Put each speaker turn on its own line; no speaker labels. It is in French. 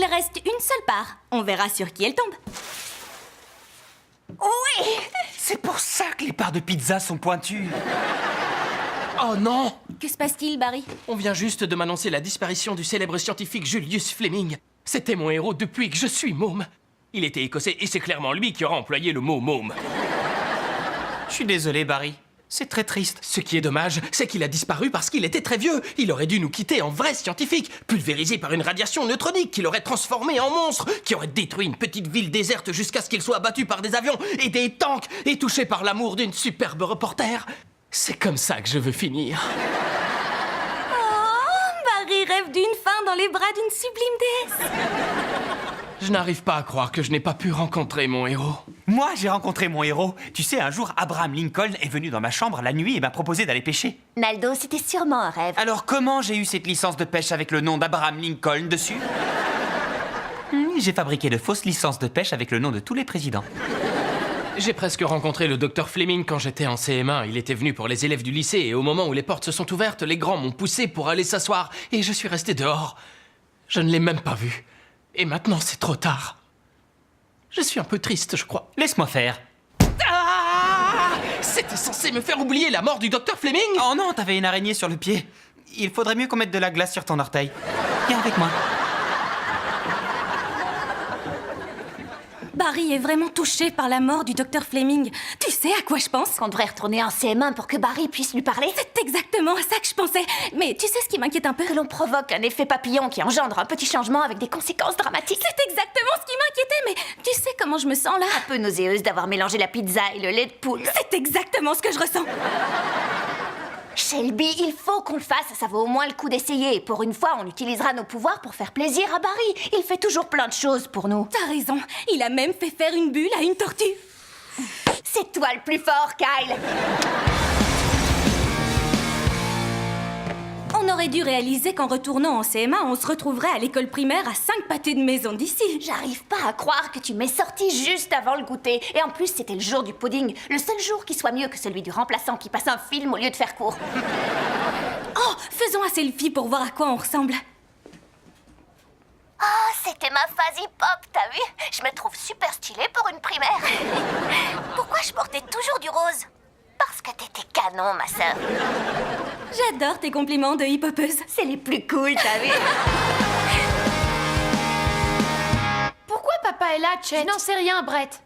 Il reste une seule part. On verra sur qui elle tombe.
Oui! C'est pour ça que les parts de pizza sont pointues.
Oh non!
Que se passe-t-il, Barry?
On vient juste de m'annoncer la disparition du célèbre scientifique Julius Fleming. C'était mon héros depuis que je suis môme. Il était écossais et c'est clairement lui qui aura employé le mot môme.
Je suis désolé, Barry. C'est très triste.
Ce qui est dommage, c'est qu'il a disparu parce qu'il était très vieux. Il aurait dû nous quitter en vrai scientifique, pulvérisé par une radiation neutronique qui l'aurait transformé en monstre, qui aurait détruit une petite ville déserte jusqu'à ce qu'il soit abattu par des avions et des tanks et touché par l'amour d'une superbe reporter. C'est comme ça que je veux finir.
Oh, Barry rêve d'une fin dans les bras d'une sublime déesse.
Je n'arrive pas à croire que je n'ai pas pu rencontrer mon héros.
Moi, j'ai rencontré mon héros. Tu sais, un jour, Abraham Lincoln est venu dans ma chambre la nuit et m'a proposé d'aller pêcher.
Naldo, c'était sûrement un rêve.
Alors, comment j'ai eu cette licence de pêche avec le nom d'Abraham Lincoln dessus? J'ai fabriqué de fausses licences de pêche avec le nom de tous les présidents.
J'ai presque rencontré le docteur Fleming quand j'étais en CM1. Il était venu pour les élèves du lycée et au moment où les portes se sont ouvertes, les grands m'ont poussé pour aller s'asseoir et je suis resté dehors. Je ne l'ai même pas vu. Et maintenant, c'est trop tard. Je suis un peu triste, je crois.
Laisse-moi faire.
Ah! C'était censé me faire oublier la mort du docteur Fleming?
Oh non, t'avais une araignée sur le pied. Il faudrait mieux qu'on mette de la glace sur ton orteil. Viens avec moi.
Barry est vraiment touché par la mort du docteur Fleming. Tu sais à quoi je pense?
Qu'on devrait retourner en CM1 pour que Barry puisse lui parler.
C'est exactement à ça que je pensais. Mais tu sais ce qui m'inquiète un peu?
Que l'on provoque un effet papillon qui engendre un petit changement avec des conséquences dramatiques.
C'est exactement ce qui m'inquiétait, mais tu sais comment je me sens là?
Un peu nauséeuse d'avoir mélangé la pizza et le lait de poule.
C'est exactement ce que je ressens.
Shelby, il faut qu'on le fasse, ça vaut au moins le coup d'essayer. Pour une fois, on utilisera nos pouvoirs pour faire plaisir à Barry. Il fait toujours plein de choses pour nous.
T'as raison, il a même fait faire une bulle à une tortue.
C'est toi le plus fort, Kyle.
On aurait dû réaliser qu'en retournant en CM1, on se retrouverait à l'école primaire à 5 pâtés de maison d'ici.
J'arrive pas à croire que tu m'aies sorti juste avant le goûter. Et en plus, c'était le jour du pudding. Le seul jour qui soit mieux que celui du remplaçant qui passe un film au lieu de faire court.
Oh, faisons un selfie pour voir à quoi on ressemble.
Ah, c'était ma phase hip-hop, t'as vu? Je me trouve super stylée pour une primaire. Pourquoi je portais toujours du rose? Parce que t'étais canon, ma sœur.
J'adore tes compliments de hip-hopeuse.
C'est les plus cool, t'as vu?
Pourquoi papa est là, Chet? Je n'en sais rien, Brett.